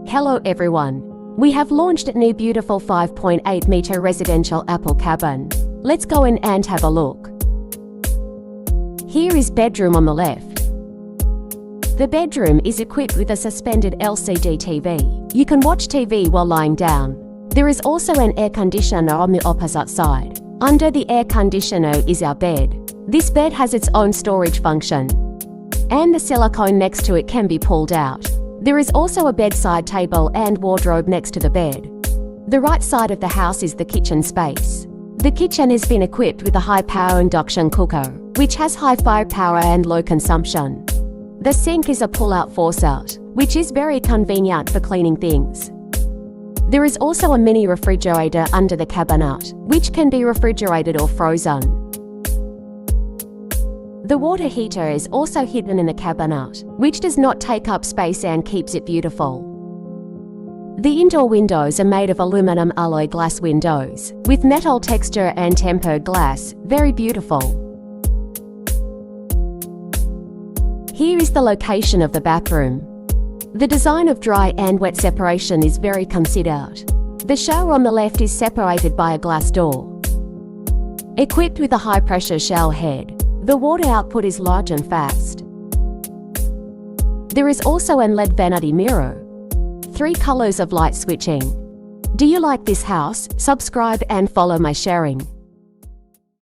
Hello everyone. We have launched a new beautiful 5.8 meter residential Apple cabin. Let's go in and have a look. Here is bedroom on the left. The bedroom is equipped with a suspended LCD TV. You can watch TV while lying down. There is also an air conditioner on the opposite side. Under the air conditioner is our bed. This bed has its own storage function, and the silicone next to it can be pulled out. There is also a bedside table and wardrobe next to the bed. The right side of the house is the kitchen space. The kitchen has been equipped with a high-power induction cooker, which has high firepower and low consumption. The sink is a pull-out faucet, which is very convenient for cleaning things. There is also a mini refrigerator under the cabinet, which can be refrigerated or frozen. The water heater is also hidden in the cabinet, which does not take up space and keeps it beautiful. The indoor windows are made of aluminum alloy glass windows, with metal texture and tempered glass, very beautiful. Here is the location of the bathroom. The design of dry and wet separation is very considered. The shower on the left is separated by a glass door. Equipped with a high-pressure shower head, the water output is large and fast. There is also an LED vanity mirror. 3 colors of light switching. Do you like this house? Subscribe and follow my sharing.